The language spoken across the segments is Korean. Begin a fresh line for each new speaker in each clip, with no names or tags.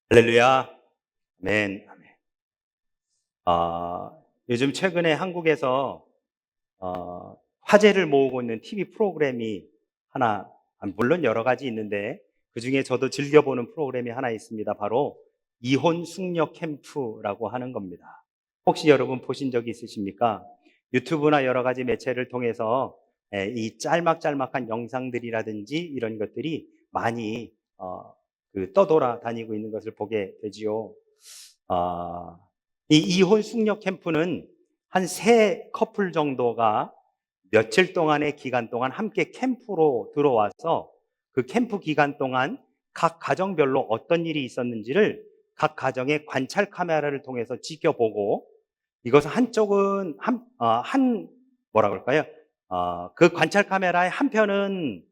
할렐루야. 아멘. 아멘. 요즘 최근에 한국에서 화제를 모으고 있는 TV 프로그램이 하나, 물론 여러 가지 있는데 그 중에 저도 즐겨보는 프로그램이 하나 있습니다. 바로 이혼 숙녀 캠프라고 하는 겁니다. 혹시 여러분 보신 적이 있으십니까? 유튜브나 여러 가지 매체를 통해서 이 짤막짤막한 영상들이라든지 이런 것들이 많이 떠돌아다니고 있는 것을 보게 되지요. 아, 이 이혼 숙녀 캠프는 한 세 커플 정도가 며칠 동안의 기간 동안 함께 캠프로 들어와서 그 캠프 기간 동안 각 가정별로 어떤 일이 있었는지를 각 가정의 관찰 카메라를 통해서 지켜보고, 이것은 한쪽은 뭐라 그럴까요? 그 관찰 카메라의 한편은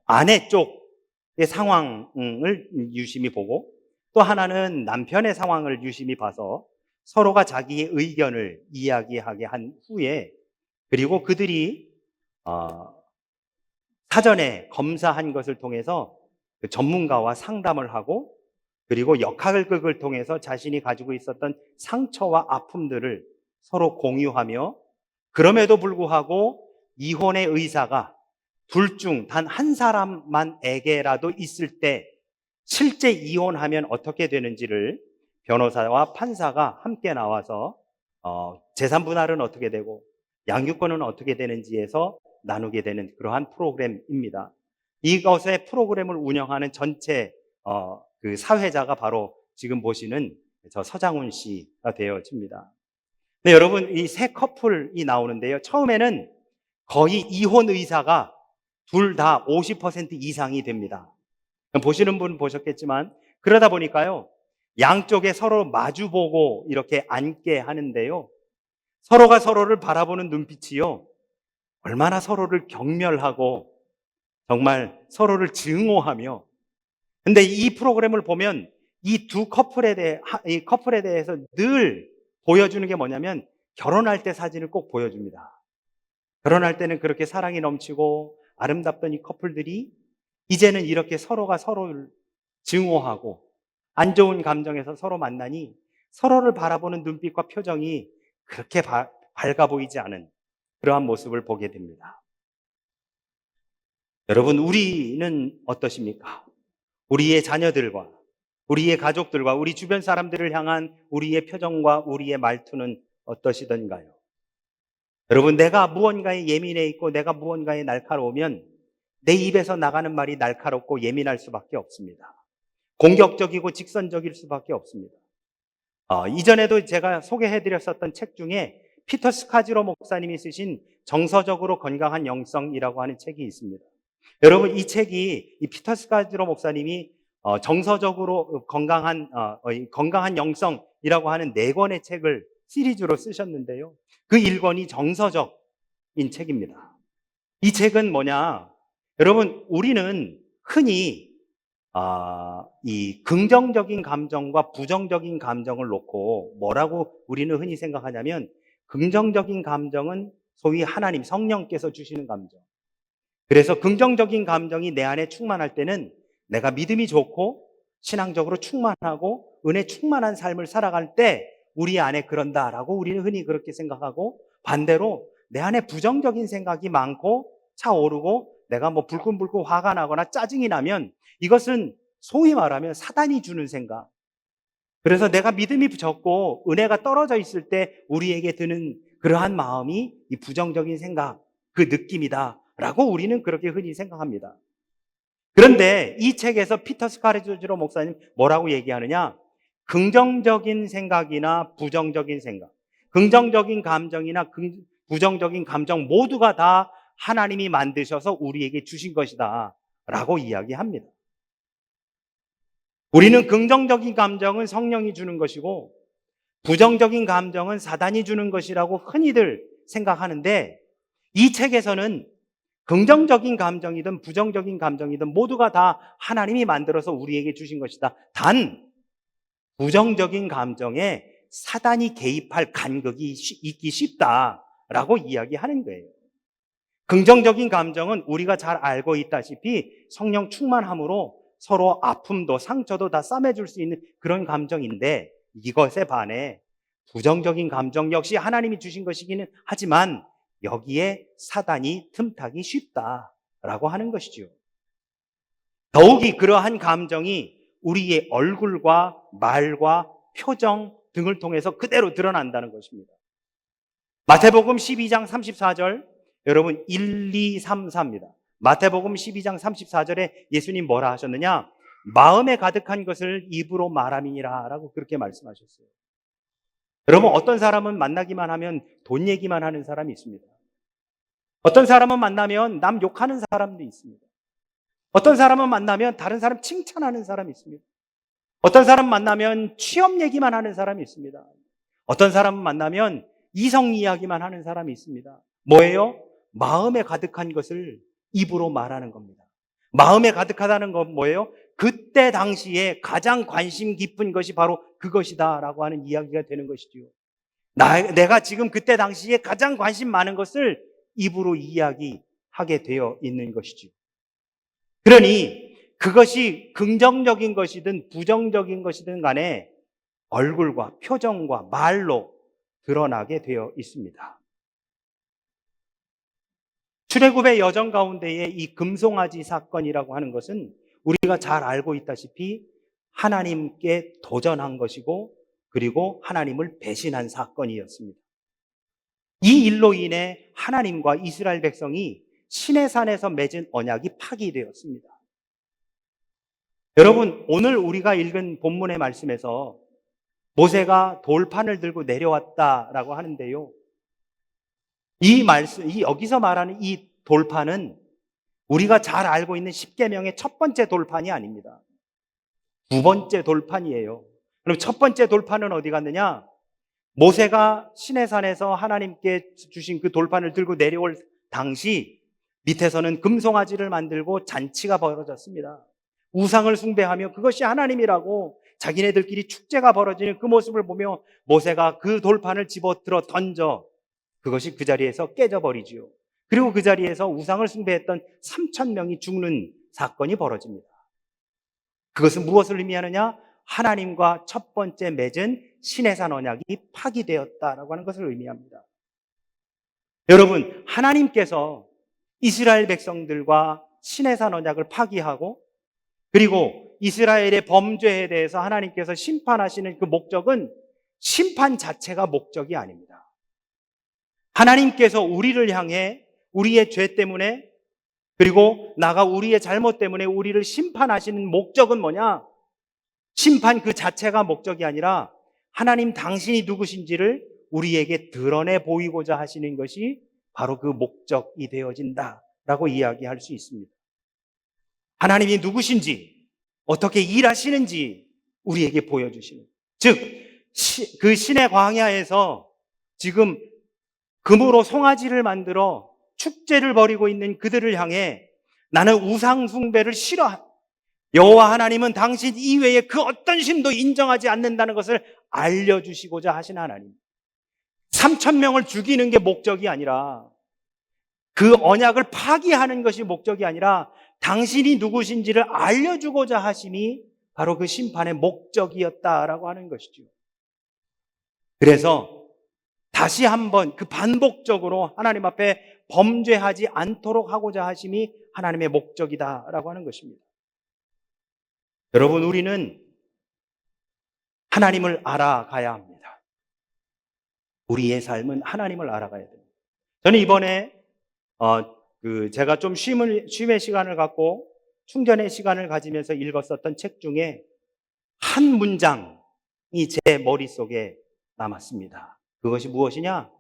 아내 쪽의 상황을 유심히 보고, 또 하나는 남편의 상황을 유심히 봐서 서로가 자기의 의견을 이야기하게 한 후에, 그리고 그들이 사전에 검사한 것을 통해서 그 전문가와 상담을 하고, 그리고 역학극을 통해서 자신이 가지고 있었던 상처와 아픔들을 서로 공유하며, 그럼에도 불구하고 이혼의 의사가 둘 중 단 한 사람만에게라도 있을 때 실제 이혼하면 어떻게 되는지를 변호사와 판사가 함께 나와서 재산 분할은 어떻게 되고 양육권은 어떻게 되는지에서 나누게 되는 그러한 프로그램입니다. 이것의 프로그램을 운영하는 전체 그 사회자가 바로 지금 보시는 저 서장훈 씨가 되어집니다. 네, 여러분, 이 세 커플이 나오는데요. 처음에는 거의 이혼 의사가 둘 다 50% 이상이 됩니다. 보시는 분 보셨겠지만, 그러다 보니까요, 양쪽에 서로 마주보고 이렇게 앉게 하는데요, 서로가 서로를 바라보는 눈빛이요, 얼마나 서로를 경멸하고 정말 서로를 증오하며. 근데 이 프로그램을 보면 이 두 이 커플에 대해서 늘 보여주는 게 뭐냐면, 결혼할 때 사진을 꼭 보여줍니다. 결혼할 때는 그렇게 사랑이 넘치고 아름답던 이 커플들이 이제는 이렇게 서로가 서로를 증오하고 안 좋은 감정에서 서로 만나니 서로를 바라보는 눈빛과 표정이 그렇게 밝아 보이지 않은 그러한 모습을 보게 됩니다. 여러분, 우리는 어떠십니까? 우리의 자녀들과 우리의 가족들과 우리 주변 사람들을 향한 우리의 표정과 우리의 말투는 어떠시던가요? 여러분, 내가 무언가에 예민해 있고 내가 무언가에 날카로우면 내 입에서 나가는 말이 날카롭고 예민할 수밖에 없습니다. 공격적이고 직선적일 수밖에 없습니다. 이전에도 제가 소개해드렸었던 책 중에 피터 스카지로 목사님이 쓰신 정서적으로 건강한 영성이라고 하는 책이 있습니다. 여러분, 이 책이 이 피터 스카지로 목사님이 정서적으로 건강한 영성이라고 하는 4권의 책을 시리즈로 쓰셨는데요. 그 1권이 정서적인 책입니다. 이 책은 뭐냐? 여러분, 우리는 흔히 이 긍정적인 감정과 부정적인 감정을 놓고 뭐라고 우리는 흔히 생각하냐면, 긍정적인 감정은 소위 하나님, 성령께서 주시는 감정. 그래서 긍정적인 감정이 내 안에 충만할 때는 내가 믿음이 좋고 신앙적으로 충만하고 은혜 충만한 삶을 살아갈 때 우리 안에 그런다라고 우리는 흔히 그렇게 생각하고, 반대로 내 안에 부정적인 생각이 많고 차오르고 내가 뭐 불끈불끈 화가 나거나 짜증이 나면 이것은 소위 말하면 사단이 주는 생각. 그래서 내가 믿음이 적고 은혜가 떨어져 있을 때 우리에게 드는 그러한 마음이 이 부정적인 생각, 그 느낌이다라고 우리는 그렇게 흔히 생각합니다. 그런데 이 책에서 피터 스카르지로 목사님 뭐라고 얘기하느냐? 긍정적인 생각이나 부정적인 생각, 긍정적인 감정이나 부정적인 감정 모두가 다 하나님이 만드셔서 우리에게 주신 것이다 라고 이야기합니다. 우리는 긍정적인 감정은 성령이 주는 것이고 부정적인 감정은 사단이 주는 것이라고 흔히들 생각하는데, 이 책에서는 긍정적인 감정이든 부정적인 감정이든 모두가 다 하나님이 만들어서 우리에게 주신 것이다. 단 부정적인 감정에 사단이 개입할 간극이 있기 쉽다라고 이야기하는 거예요. 긍정적인 감정은 우리가 잘 알고 있다시피 성령 충만함으로 서로 아픔도 상처도 다 싸매줄 수 있는 그런 감정인데, 이것에 반해 부정적인 감정 역시 하나님이 주신 것이기는 하지만 여기에 사단이 틈타기 쉽다라고 하는 것이죠. 더욱이 그러한 감정이 우리의 얼굴과 말과 표정 등을 통해서 그대로 드러난다는 것입니다. 마태복음 12장 34절, 여러분 1, 2, 3, 4입니다. 마태복음 12장 34절에 예수님 뭐라 하셨느냐? 마음에 가득한 것을 입으로 말함이니라 라고 그렇게 말씀하셨어요. 여러분, 어떤 사람은 만나기만 하면 돈 얘기만 하는 사람이 있습니다. 어떤 사람은 만나면 남 욕하는 사람도 있습니다. 어떤 사람은 만나면 다른 사람 칭찬하는 사람이 있습니다. 어떤 사람 만나면 취업 얘기만 하는 사람이 있습니다. 어떤 사람은 만나면 이성 이야기만 하는 사람이 있습니다. 뭐예요? 마음에 가득한 것을 입으로 말하는 겁니다. 마음에 가득하다는 건 뭐예요? 그때 당시에 가장 관심 깊은 것이 바로 그것이다라고 하는 이야기가 되는 것이지요. 내가 지금 그때 당시에 가장 관심 많은 것을 입으로 이야기하게 되어 있는 것이지요. 그러니 그것이 긍정적인 것이든 부정적인 것이든 간에 얼굴과 표정과 말로 드러나게 되어 있습니다. 출애굽의 여정 가운데에 이 금송아지 사건이라고 하는 것은 우리가 잘 알고 있다시피 하나님께 도전한 것이고, 그리고 하나님을 배신한 사건이었습니다. 이 일로 인해 하나님과 이스라엘 백성이 시내산에서 맺은 언약이 파기되었습니다. 여러분, 오늘 우리가 읽은 본문의 말씀에서 모세가 돌판을 들고 내려왔다라고 하는데요. 여기서 말하는 이 돌판은 우리가 잘 알고 있는 십계명의 첫 번째 돌판이 아닙니다. 두 번째 돌판이에요. 그럼 첫 번째 돌판은 어디 갔느냐? 모세가 시내산에서 하나님께 주신 그 돌판을 들고 내려올 당시 밑에서는 금송아지를 만들고 잔치가 벌어졌습니다. 우상을 숭배하며 그것이 하나님이라고 자기네들끼리 축제가 벌어지는 그 모습을 보며 모세가 그 돌판을 집어들어 던져 그것이 그 자리에서 깨져버리지요. 그리고 그 자리에서 우상을 숭배했던 3,000명이 죽는 사건이 벌어집니다. 그것은 무엇을 의미하느냐? 하나님과 첫 번째 맺은 시내산 언약이 파기되었다라고 하는 것을 의미합니다. 여러분, 하나님께서 이스라엘 백성들과 시내산 언약을 파기하고, 그리고 이스라엘의 범죄에 대해서 하나님께서 심판하시는 그 목적은 심판 자체가 목적이 아닙니다. 하나님께서 우리를 향해 우리의 죄 때문에, 그리고 나가 우리의 잘못 때문에 우리를 심판하시는 목적은 뭐냐? 심판 그 자체가 목적이 아니라 하나님 당신이 누구신지를 우리에게 드러내 보이고자 하시는 것이 바로 그 목적이 되어진다라고 이야기할 수 있습니다. 하나님이 누구신지, 어떻게 일하시는지 우리에게 보여주시는, 즉 그 신의 광야에서 지금 금으로 송아지를 만들어 축제를 벌이고 있는 그들을 향해 나는 우상 숭배를 싫어한다, 여호와 하나님은 당신 이외에 그 어떤 신도 인정하지 않는다는 것을 알려주시고자 하신 하나님. 3,000명을 죽이는 게 목적이 아니라, 그 언약을 파기하는 것이 목적이 아니라 당신이 누구신지를 알려주고자 하심이 바로 그 심판의 목적이었다라고 하는 것이죠. 그래서 다시 한번 그 반복적으로 하나님 앞에 범죄하지 않도록 하고자 하심이 하나님의 목적이다라고 하는 것입니다. 여러분, 우리는 하나님을 알아가야 합니다. 우리의 삶은 하나님을 알아가야 됩니다. 저는 이번에 제가 좀 쉼의 시간을 갖고 충전의 시간을 가지면서 읽었었던 책 중에 한 문장이 제 머릿속에 남았습니다. 그것이 무엇이냐?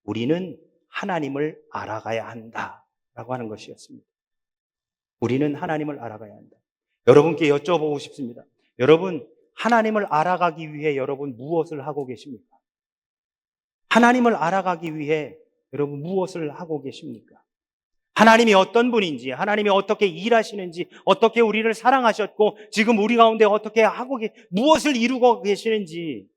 우리는 하나님을 알아가야 한다라고 하는 것이었습니다. 우리는 하나님을 알아가야 한다. 여러분께 여쭤보고 싶습니다. 여러분, 하나님을 알아가기 위해 여러분 무엇을 하고 계십니까? 하나님을 알아가기 위해 여러분 무엇을 하고 계십니까? 하나님이 어떤 분인지, 하나님이 어떻게 일하시는지, 어떻게 우리를 사랑하셨고 지금 우리 가운데 어떻게 무엇을 이루고 계시는지,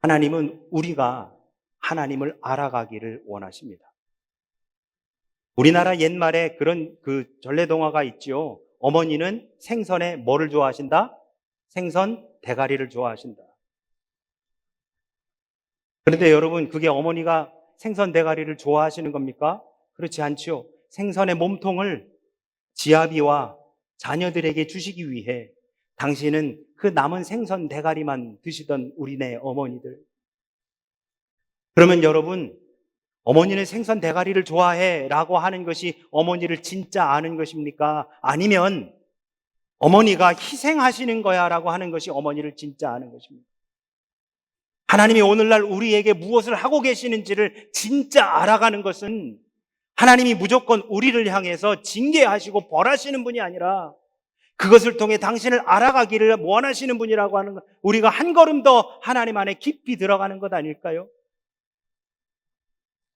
하나님은 우리가 하나님을 알아가기를 원하십니다. 우리나라 옛말에 그런 전래동화가 있죠. 어머니는 생선에 뭐를 좋아하신다? 생선 대가리를 좋아하신다. 그런데 여러분, 그게 어머니가 생선 대가리를 좋아하시는 겁니까? 그렇지 않죠. 생선의 몸통을 지아비와 자녀들에게 주시기 위해 당신은 그 남은 생선 대가리만 드시던 우리네 어머니들. 그러면 여러분, 어머니는 생선 대가리를 좋아해 라고 하는 것이 어머니를 진짜 아는 것입니까? 아니면 어머니가 희생하시는 거야 라고 하는 것이 어머니를 진짜 아는 것입니다. 하나님이 오늘날 우리에게 무엇을 하고 계시는지를 진짜 알아가는 것은 하나님이 무조건 우리를 향해서 징계하시고 벌하시는 분이 아니라 그것을 통해 당신을 알아가기를 원하시는 분이라고 하는 것, 우리가 한 걸음 더 하나님 안에 깊이 들어가는 것 아닐까요?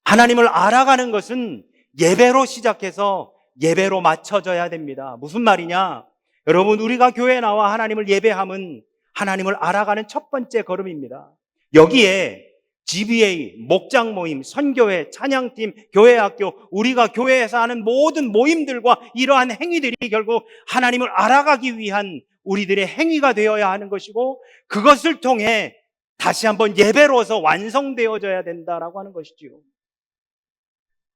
하나님을 알아가는 것은 예배로 시작해서 예배로 맞춰져야 됩니다. 무슨 말이냐? 여러분, 우리가 교회에 나와 하나님을 예배함은 하나님을 알아가는 첫 번째 걸음입니다. 여기에 GBA, 목장 모임, 선교회, 찬양팀, 교회학교, 우리가 교회에서 하는 모든 모임들과 이러한 행위들이 결국 하나님을 알아가기 위한 우리들의 행위가 되어야 하는 것이고, 그것을 통해 다시 한번 예배로서 완성되어져야 된다라고 하는 것이지요.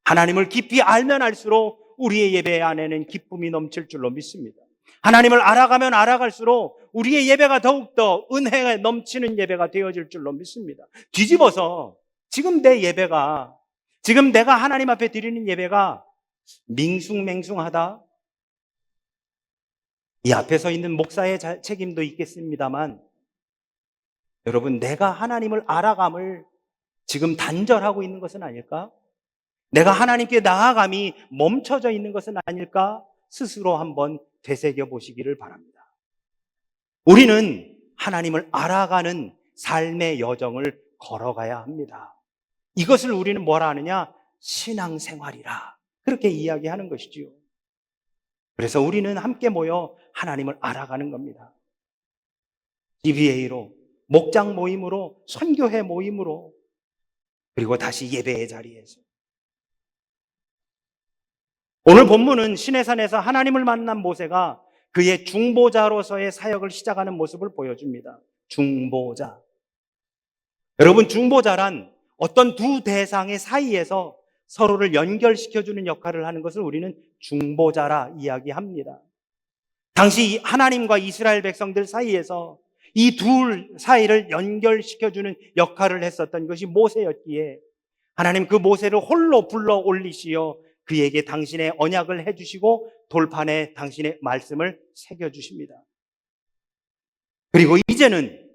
하나님을 깊이 알면 알수록 우리의 예배 안에는 기쁨이 넘칠 줄로 믿습니다. 하나님을 알아가면 알아갈수록 우리의 예배가 더욱더 은혜가 넘치는 예배가 되어질 줄로 믿습니다. 뒤집어서 지금 내 예배가, 지금 내가 하나님 앞에 드리는 예배가 밍숭맹숭하다? 이 앞에 서 있는 목사의 책임도 있겠습니다만, 여러분, 내가 하나님을 알아감을 지금 단절하고 있는 것은 아닐까? 내가 하나님께 나아감이 멈춰져 있는 것은 아닐까? 스스로 한번 되새겨 보시기를 바랍니다. 우리는 하나님을 알아가는 삶의 여정을 걸어가야 합니다. 이것을 우리는 뭐라 하느냐? 신앙생활이라. 그렇게 이야기하는 것이지요. 그래서 우리는 함께 모여 하나님을 알아가는 겁니다. GBA로, 목장 모임으로, 선교회 모임으로, 그리고 다시 예배의 자리에서. 오늘 본문은 시내산에서 하나님을 만난 모세가 그의 중보자로서의 사역을 시작하는 모습을 보여줍니다. 중보자. 여러분, 중보자란 어떤 두 대상의 사이에서 서로를 연결시켜주는 역할을 하는 것을 우리는 중보자라 이야기합니다. 당시 하나님과 이스라엘 백성들 사이에서 이 둘 사이를 연결시켜주는 역할을 했었던 것이 모세였기에 하나님 그 모세를 홀로 불러 올리시어 그에게 당신의 언약을 해주시고 돌판에 당신의 말씀을 새겨주십니다. 그리고 이제는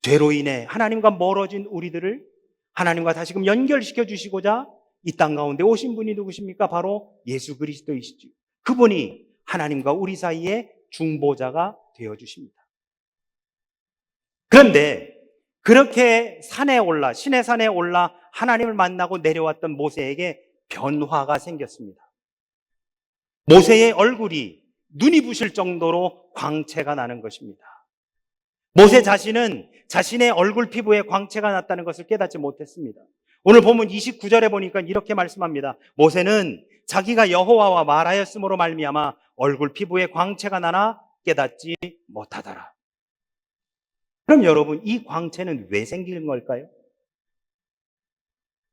죄로 인해 하나님과 멀어진 우리들을 하나님과 다시금 연결시켜 주시고자 이 땅 가운데 오신 분이 누구십니까? 바로 예수 그리스도이시죠. 그분이 하나님과 우리 사이에 중보자가 되어주십니다. 그런데 그렇게 산에 올라, 시내 산에 올라 하나님을 만나고 내려왔던 모세에게 변화가 생겼습니다. 모세의 얼굴이 눈이 부실 정도로 광채가 나는 것입니다. 모세 자신은 자신의 얼굴 피부에 광채가 났다는 것을 깨닫지 못했습니다. 오늘 본문 29절에 보니까 이렇게 말씀합니다. 모세는 자기가 여호와와 말하였으므로 말미암아 얼굴 피부에 광채가 나나 깨닫지 못하더라. 그럼 여러분, 이 광채는 왜 생기는 걸까요?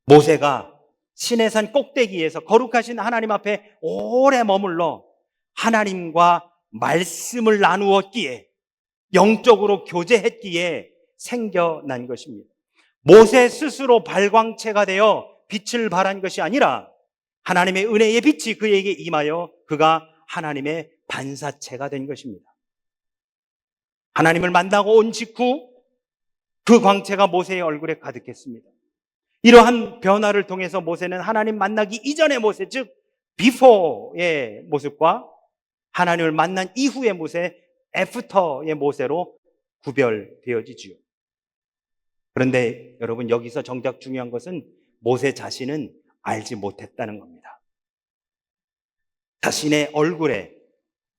모세가 시내산 꼭대기에서 거룩하신 하나님 앞에 오래 머물러 하나님과 말씀을 나누었기에, 영적으로 교제했기에 생겨난 것입니다. 모세 스스로 발광체가 되어 빛을 발한 것이 아니라 하나님의 은혜의 빛이 그에게 임하여 그가 하나님의 반사체가 된 것입니다. 하나님을 만나고 온 직후 그 광채가 모세의 얼굴에 가득했습니다. 이러한 변화를 통해서 모세는 하나님 만나기 이전의 모세, 즉 비포의 모습과 하나님을 만난 이후의 모세, 애프터의 모세로 구별되어지지요. 그런데 여러분, 여기서 정작 중요한 것은 모세 자신은 알지 못했다는 겁니다. 자신의 얼굴에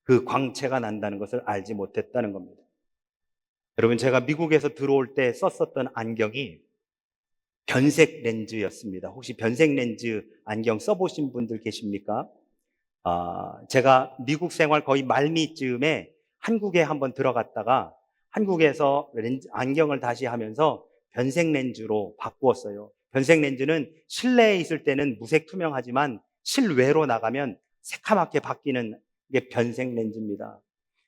그 광채가 난다는 것을 알지 못했다는 겁니다. 여러분, 제가 미국에서 들어올 때 썼었던 안경이 변색 렌즈였습니다. 혹시 변색 렌즈 안경 써보신 분들 계십니까? 제가 미국 생활 거의 말미쯤에 한국에 한번 들어갔다가 한국에서 안경을 다시 하면서 변색 렌즈로 바꾸었어요. 변색 렌즈는 실내에 있을 때는 무색 투명하지만 실외로 나가면 새카맣게 바뀌는 게 변색 렌즈입니다.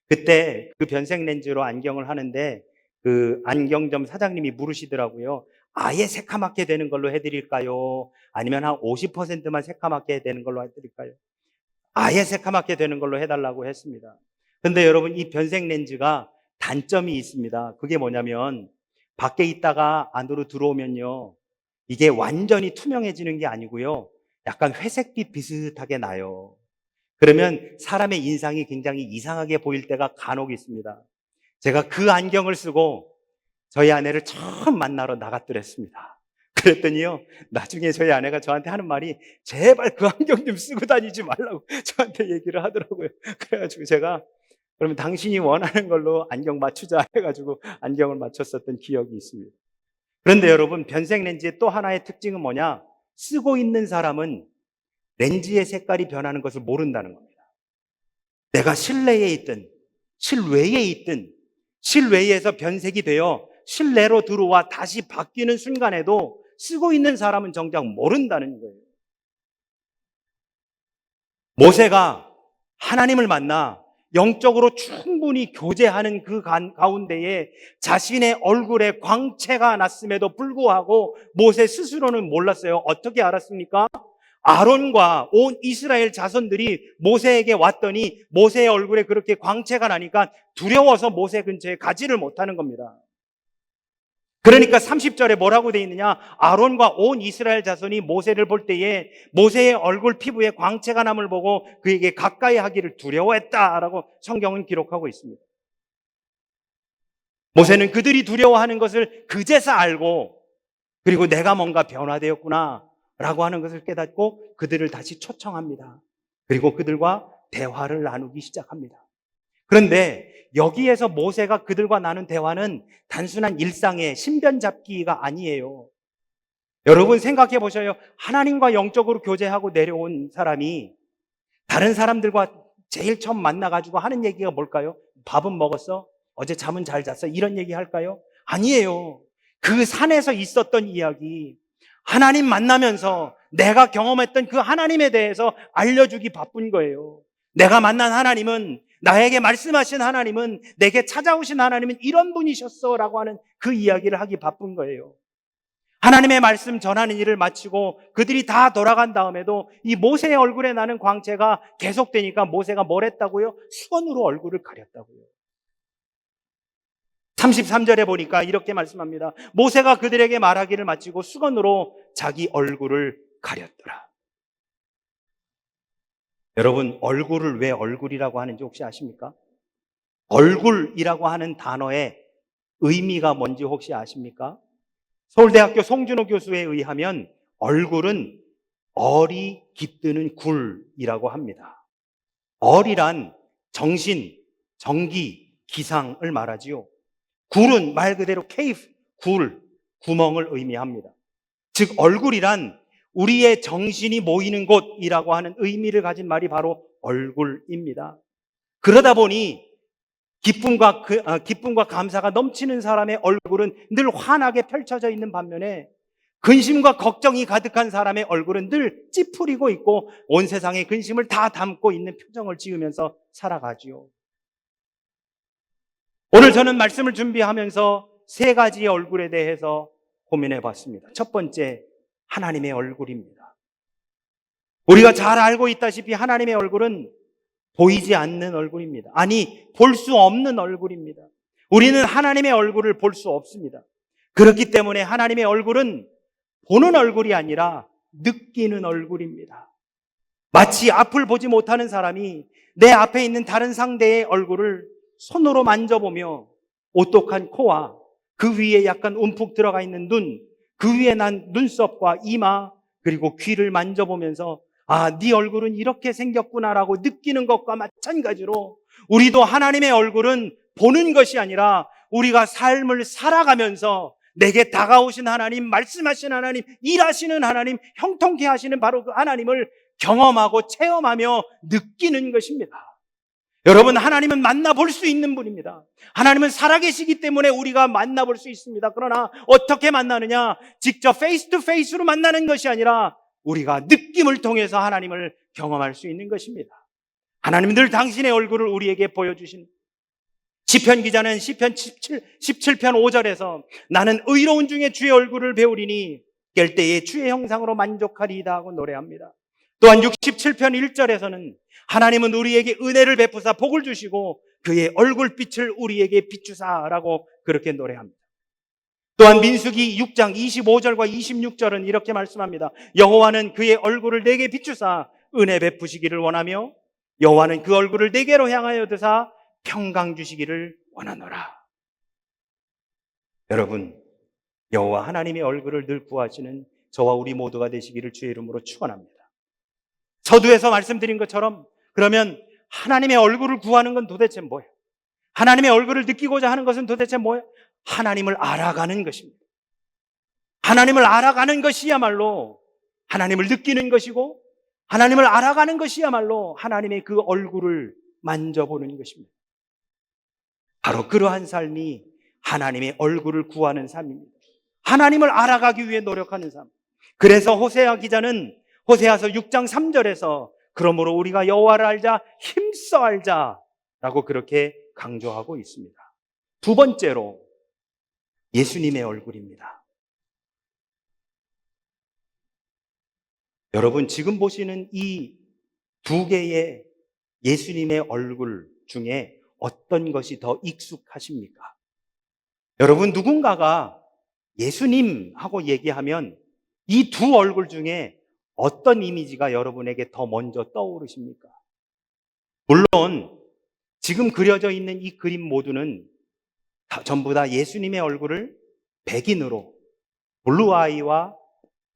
그때 그 변색 렌즈로 안경을 하는데 그 안경점 사장님이 물으시더라고요. 아예 새카맣게 되는 걸로 해드릴까요? 아니면 한 50%만 새카맣게 되는 걸로 해드릴까요? 아예 새카맣게 되는 걸로 해달라고 했습니다. 근데 여러분, 이 변색 렌즈가 단점이 있습니다. 그게 뭐냐면 밖에 있다가 안으로 들어오면요, 이게 완전히 투명해지는 게 아니고요, 약간 회색빛 비슷하게 나요. 그러면 사람의 인상이 굉장히 이상하게 보일 때가 간혹 있습니다. 제가 그 안경을 쓰고 저희 아내를 처음 만나러 나갔더랬습니다. 그랬더니요, 나중에 저희 아내가 저한테 하는 말이 제발 그 안경 좀 쓰고 다니지 말라고 저한테 얘기를 하더라고요. 그래가지고 제가 그러면 당신이 원하는 걸로 안경 맞추자 해가지고 안경을 맞췄었던 기억이 있습니다. 그런데 여러분, 변색 렌즈의 또 하나의 특징은 뭐냐? 쓰고 있는 사람은 렌즈의 색깔이 변하는 것을 모른다는 겁니다. 내가 실내에 있든 실외에 있든 실외에서 변색이 되어 실내로 들어와 다시 바뀌는 순간에도 쓰고 있는 사람은 정작 모른다는 거예요. 모세가 하나님을 만나 영적으로 충분히 교제하는 그 가운데에 자신의 얼굴에 광채가 났음에도 불구하고 모세 스스로는 몰랐어요. 어떻게 알았습니까? 아론과 온 이스라엘 자손들이 모세에게 왔더니 모세의 얼굴에 그렇게 광채가 나니까 두려워서 모세 근처에 가지를 못하는 겁니다. 그러니까 30절에 뭐라고 되어 있느냐? 아론과 온 이스라엘 자손이 모세를 볼 때에 모세의 얼굴 피부에 광채가 남을 보고 그에게 가까이 하기를 두려워했다라고 성경은 기록하고 있습니다. 모세는 그들이 두려워하는 것을 그제서 알고, 그리고 내가 뭔가 변화되었구나 라고 하는 것을 깨닫고 그들을 다시 초청합니다. 그리고 그들과 대화를 나누기 시작합니다. 그런데 여기에서 모세가 그들과 나눈 대화는 단순한 일상의 신변 잡기가 아니에요. 여러분 생각해 보셔요. 하나님과 영적으로 교제하고 내려온 사람이 다른 사람들과 제일 처음 만나가지고 하는 얘기가 뭘까요? 밥은 먹었어? 어제 잠은 잘 잤어? 이런 얘기 할까요? 아니에요. 그 산에서 있었던 이야기, 하나님 만나면서 내가 경험했던 그 하나님에 대해서 알려주기 바쁜 거예요. 내가 만난 하나님은, 나에게 말씀하신 하나님은, 내게 찾아오신 하나님은 이런 분이셨어 라고 하는 그 이야기를 하기 바쁜 거예요. 하나님의 말씀 전하는 일을 마치고 그들이 다 돌아간 다음에도 이 모세의 얼굴에 나는 광채가 계속되니까 모세가 뭘 했다고요? 수건으로 얼굴을 가렸다고요. 33절에 보니까 이렇게 말씀합니다. 모세가 그들에게 말하기를 마치고 수건으로 자기 얼굴을 가렸더라. 여러분, 얼굴을 왜 얼굴이라고 하는지 혹시 아십니까? 얼굴이라고 하는 단어의 의미가 뭔지 혹시 아십니까? 서울대학교 송준호 교수에 의하면 얼굴은 얼이 깃드는 굴이라고 합니다. 얼이란 정신, 정기, 기상을 말하지요. 굴은 말 그대로 케이프, 굴, 구멍을 의미합니다. 즉 얼굴이란 우리의 정신이 모이는 곳이라고 하는 의미를 가진 말이 바로 얼굴입니다. 그러다 보니 기쁨과 감사가 넘치는 사람의 얼굴은 늘 환하게 펼쳐져 있는 반면에 근심과 걱정이 가득한 사람의 얼굴은 늘 찌푸리고 있고 온 세상의 근심을 다 담고 있는 표정을 지으면서 살아가지요. 오늘 저는 말씀을 준비하면서 세 가지의 얼굴에 대해서 고민해 봤습니다. 첫 번째, 하나님의 얼굴입니다. 우리가 잘 알고 있다시피 하나님의 얼굴은 보이지 않는 얼굴입니다. 아니, 볼 수 없는 얼굴입니다. 우리는 하나님의 얼굴을 볼 수 없습니다. 그렇기 때문에 하나님의 얼굴은 보는 얼굴이 아니라 느끼는 얼굴입니다. 마치 앞을 보지 못하는 사람이 내 앞에 있는 다른 상대의 얼굴을 손으로 만져보며 오똑한 코와 그 위에 약간 움푹 들어가 있는 눈, 그 위에 난 눈썹과 이마, 그리고 귀를 만져보면서 아, 네 얼굴은 이렇게 생겼구나라고 느끼는 것과 마찬가지로 우리도 하나님의 얼굴은 보는 것이 아니라 우리가 삶을 살아가면서 내게 다가오신 하나님, 말씀하신 하나님, 일하시는 하나님, 형통케 하시는 바로 그 하나님을 경험하고 체험하며 느끼는 것입니다. 여러분, 하나님은 만나볼 수 있는 분입니다. 하나님은 살아계시기 때문에 우리가 만나볼 수 있습니다. 그러나 어떻게 만나느냐? 직접 페이스 투 페이스로 만나는 것이 아니라 우리가 느낌을 통해서 하나님을 경험할 수 있는 것입니다. 하나님은 늘 당신의 얼굴을 우리에게 보여주신, 시편 기자는 시편 17편 5절에서 나는 의로운 중에 주의 얼굴을 배우리니 깰 때에 주의 형상으로 만족하리이다 하고 노래합니다. 또한 67편 1절에서는 하나님은 우리에게 은혜를 베푸사 복을 주시고 그의 얼굴빛을 우리에게 비추사라고 그렇게 노래합니다. 또한 민수기 6장 25절과 26절은 이렇게 말씀합니다. 여호와는 그의 얼굴을 내게 비추사 은혜 베푸시기를 원하며 여호와는 그 얼굴을 내게로 향하여 드사 평강 주시기를 원하노라. 여러분, 여호와 하나님의 얼굴을 늘 구하시는 저와 우리 모두가 되시기를 주의 이름으로 축원합니다. 서두에서 말씀드린 것처럼 그러면 하나님의 얼굴을 구하는 건 도대체 뭐예요? 하나님의 얼굴을 느끼고자 하는 것은 도대체 뭐예요? 하나님을 알아가는 것입니다. 하나님을 알아가는 것이야말로 하나님을 느끼는 것이고, 하나님을 알아가는 것이야말로 하나님의 그 얼굴을 만져보는 것입니다. 바로 그러한 삶이 하나님의 얼굴을 구하는 삶입니다. 하나님을 알아가기 위해 노력하는 삶. 그래서 호세아 기자는 호세아서 6장 3절에서 그러므로 우리가 여호와를 알자, 힘써 알자라고 그렇게 강조하고 있습니다. 두 번째로 예수님의 얼굴입니다. 여러분, 지금 보시는 이 두 개의 예수님의 얼굴 중에 어떤 것이 더 익숙하십니까? 여러분, 누군가가 예수님 하고 얘기하면 이 두 얼굴 중에 어떤 이미지가 여러분에게 더 먼저 떠오르십니까? 물론 지금 그려져 있는 이 그림 모두는 전부 다 예수님의 얼굴을 백인으로, 블루 아이와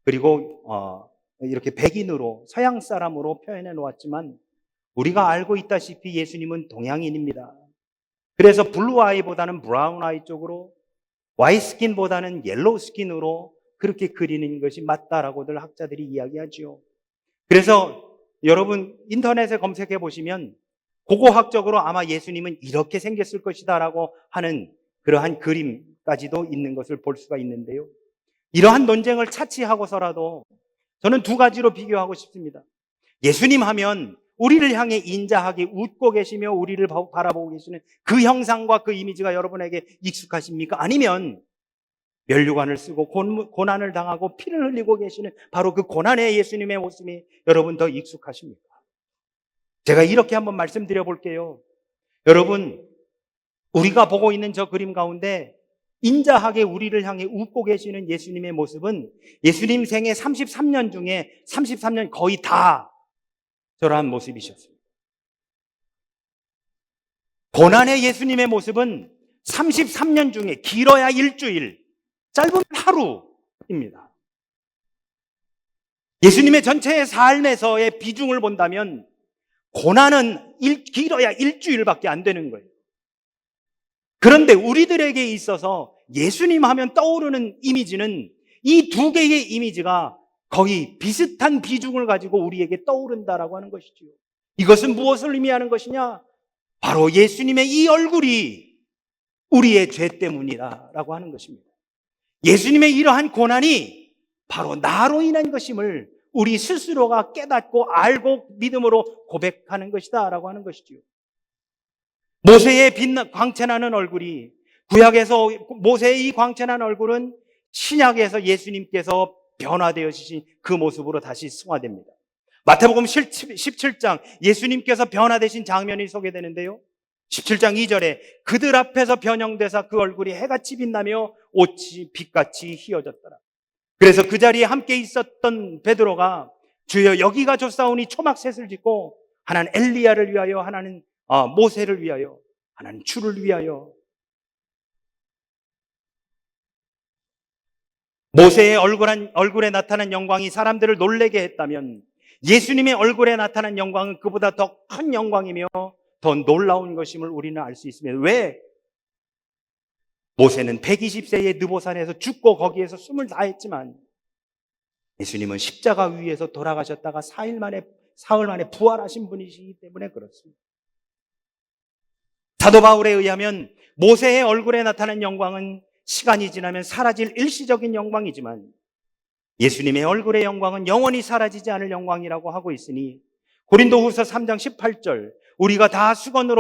그리고 이렇게 백인으로, 서양 사람으로 표현해 놓았지만 우리가 알고 있다시피 예수님은 동양인입니다. 그래서 블루 아이보다는 브라운 아이 쪽으로, 와이트 스킨보다는 옐로우 스킨으로 그렇게 그리는 것이 맞다라고들 학자들이 이야기하죠. 그래서 여러분 인터넷에 검색해 보시면 고고학적으로 아마 예수님은 이렇게 생겼을 것이다라고 하는 그러한 그림까지도 있는 것을 볼 수가 있는데요. 이러한 논쟁을 차치하고서라도 저는 두 가지로 비교하고 싶습니다. 예수님 하면 우리를 향해 인자하게 웃고 계시며 우리를 바라보고 계시는 그 형상과 그 이미지가 여러분에게 익숙하십니까? 아니면 면류관을 쓰고 고난을 당하고 피를 흘리고 계시는 바로 그 고난의 예수님의 모습이 여러분 더 익숙하십니까? 제가 이렇게 한번 말씀드려 볼게요. 여러분, 우리가 보고 있는 저 그림 가운데 인자하게 우리를 향해 웃고 계시는 예수님의 모습은 예수님 생애 33년 중에 33년 거의 다 저러한 모습이셨습니다. 고난의 예수님의 모습은 33년 중에 길어야 일주일, 짧으면 하루입니다. 예수님의 전체의 삶에서의 비중을 본다면 고난은 길어야 일주일밖에 안 되는 거예요. 그런데 우리들에게 있어서 예수님 하면 떠오르는 이미지는 이 두 개의 이미지가 거의 비슷한 비중을 가지고 우리에게 떠오른다라고 하는 것이죠. 이것은 무엇을 의미하는 것이냐? 바로 예수님의 이 얼굴이 우리의 죄 때문이다라고 하는 것입니다. 예수님의 이러한 고난이 바로 나로 인한 것임을 우리 스스로가 깨닫고 알고 믿음으로 고백하는 것이다라고 하는 것이죠. 모세의 광채나는 얼굴이, 구약에서 모세의 이 광채나는 얼굴은 신약에서 예수님께서 변화되어지신 그 모습으로 다시 승화됩니다. 마태복음 17장 예수님께서 변화되신 장면이 소개되는데요. 17장 2절에 그들 앞에서 변형되사 그 얼굴이 해같이 빛나며 옷이 빛같이 휘어졌더라. 그래서 그 자리에 함께 있었던 베드로가 주여 여기가 좋사오니 초막셋을 짓고 하나는 엘리야를 위하여, 하나는 모세를 위하여, 하나는 주를 위하여. 모세의 얼굴에 나타난 영광이 사람들을 놀라게 했다면 예수님의 얼굴에 나타난 영광은 그보다 더 큰 영광이며 더 놀라운 것임을 우리는 알 수 있습니다. 왜? 모세는 120세의 느보산에서 죽고 거기에서 숨을 다했지만 예수님은 십자가 위에서 돌아가셨다가 사흘 만에 부활하신 분이시기 때문에 그렇습니다. 사도 바울에 의하면 모세의 얼굴에 나타난 영광은 시간이 지나면 사라질 일시적인 영광이지만 예수님의 얼굴의 영광은 영원히 사라지지 않을 영광이라고 하고 있으니 고린도후서 3장 18절 우리가 다 수건을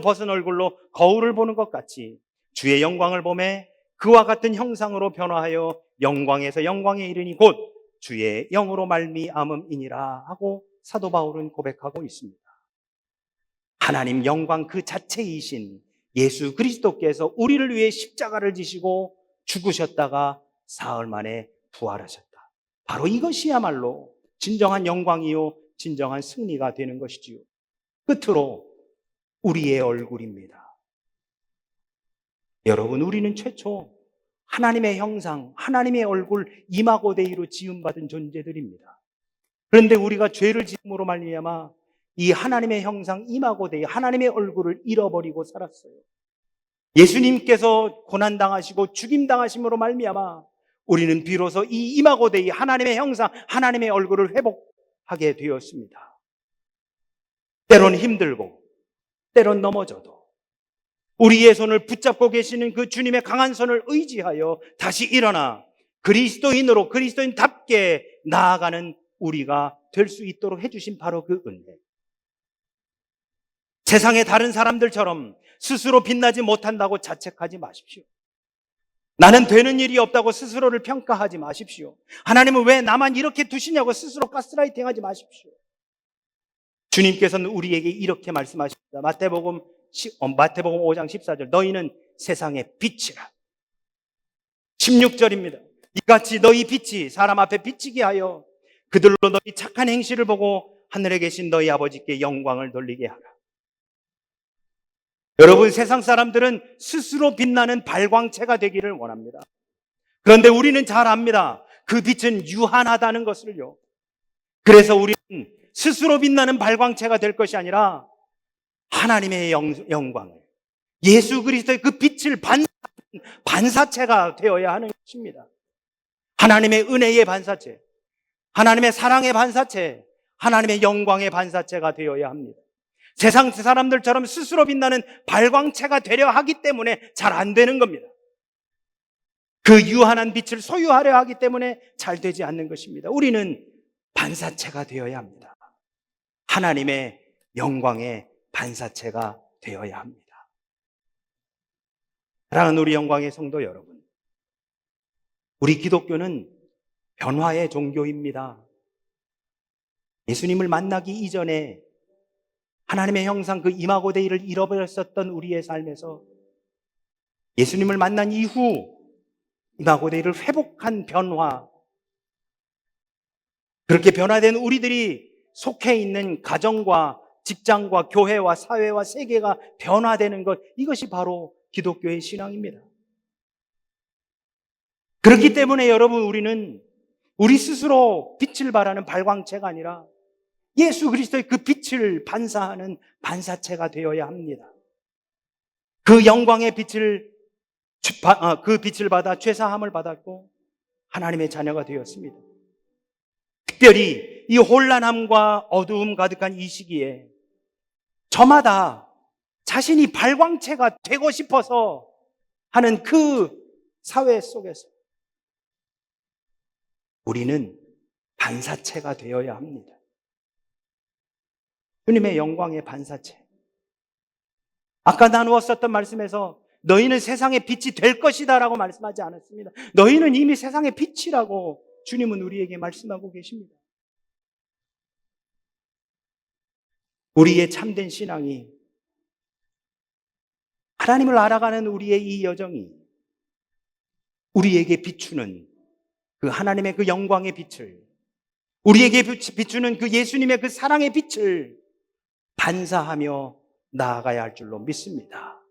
벗은 얼굴로 거울을 보는 것 같이 주의 영광을 보매 그와 같은 형상으로 변화하여 영광에서 영광에 이르니 곧 주의 영으로 말미암음이니라 하고 사도 바울은 고백하고 있습니다. 하나님 영광 그 자체이신 예수 그리스도께서 우리를 위해 십자가를 지시고 죽으셨다가 사흘 만에 부활하셨다. 바로 이것이야말로 진정한 영광이요 진정한 승리가 되는 것이지요. 끝으로 우리의 얼굴입니다. 여러분, 우리는 최초 하나님의 형상, 하나님의 얼굴 이마고데이로 지음받은 존재들입니다. 그런데 우리가 죄를 지음으로 말미암아 이 하나님의 형상 이마고데이, 하나님의 얼굴을 잃어버리고 살았어요. 예수님께서 고난당하시고 죽임당하심으로 말미암아 우리는 비로소 이 이마고데이, 하나님의 형상, 하나님의 얼굴을 회복하게 되었습니다. 때론 힘들고 때론 넘어져도 우리의 손을 붙잡고 계시는 그 주님의 강한 손을 의지하여 다시 일어나 그리스도인으로 그리스도인답게 나아가는 우리가 될 수 있도록 해주신 바로 그 은혜. 세상의 다른 사람들처럼 스스로 빛나지 못한다고 자책하지 마십시오. 나는 되는 일이 없다고 스스로를 평가하지 마십시오. 하나님은 왜 나만 이렇게 두시냐고 스스로 가스라이팅하지 마십시오. 주님께서는 우리에게 이렇게 말씀하십니다. 마태복음 5장 14절 너희는 세상의 빛이라. 16절입니다. 이같이 너희 빛이 사람 앞에 비치게 하여 그들로 너희 착한 행실을 보고 하늘에 계신 너희 아버지께 영광을 돌리게 하라. 여러분, 세상 사람들은 스스로 빛나는 발광체가 되기를 원합니다. 그런데 우리는 잘 압니다. 그 빛은 유한하다는 것을요. 그래서 우리는 스스로 빛나는 발광체가 될 것이 아니라 하나님의 영광을, 예수 그리스도의 그 빛을 반사체가 되어야 하는 것입니다. 하나님의 은혜의 반사체, 하나님의 사랑의 반사체, 하나님의 영광의 반사체가 되어야 합니다. 세상 사람들처럼 스스로 빛나는 발광체가 되려 하기 때문에 잘 안 되는 겁니다. 그 유한한 빛을 소유하려 하기 때문에 잘 되지 않는 것입니다. 우리는 반사체가 되어야 합니다. 하나님의 영광의 반사체가 되어야 합니다. 사랑하는 우리 영광의 성도 여러분, 우리 기독교는 변화의 종교입니다. 예수님을 만나기 이전에 하나님의 형상 그 이마고데이를 잃어버렸었던 우리의 삶에서 예수님을 만난 이후 이마고데이를 회복한 변화, 그렇게 변화된 우리들이 속해 있는 가정과 직장과 교회와 사회와 세계가 변화되는 것, 이것이 바로 기독교의 신앙입니다. 그렇기 때문에 여러분, 우리는 우리 스스로 빛을 발하는 발광체가 아니라 예수 그리스도의 그 빛을 반사하는 반사체가 되어야 합니다. 그 영광의 빛을 받아 죄사함을 받았고 하나님의 자녀가 되었습니다. 특별히 이 혼란함과 어두움 가득한 이 시기에 저마다 자신이 발광체가 되고 싶어서 하는 그 사회 속에서 우리는 반사체가 되어야 합니다. 주님의 영광의 반사체. 아까 나누었었던 말씀에서 너희는 세상의 빛이 될 것이다 라고 말씀하지 않았습니다. 너희는 이미 세상의 빛이라고 주님은 우리에게 말씀하고 계십니다. 우리의 참된 신앙이, 하나님을 알아가는 우리의 이 여정이 우리에게 비추는 그 하나님의 그 영광의 빛을, 우리에게 비추는 그 예수님의 그 사랑의 빛을 반사하며 나아가야 할 줄로 믿습니다.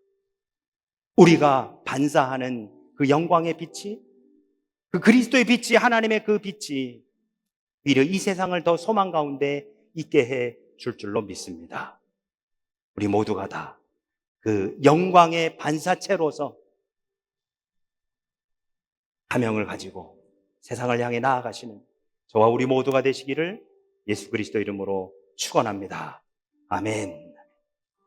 우리가 반사하는 그 영광의 빛이, 그 그리스도의 빛이, 하나님의 그 빛이 오히려 이 세상을 더 소망 가운데 있게 해 줄 줄로 믿습니다. 우리 모두가 다 그 영광의 반사체로서 사명을 가지고 세상을 향해 나아가시는 저와 우리 모두가 되시기를 예수 그리스도 이름으로 축원합니다. 아멘.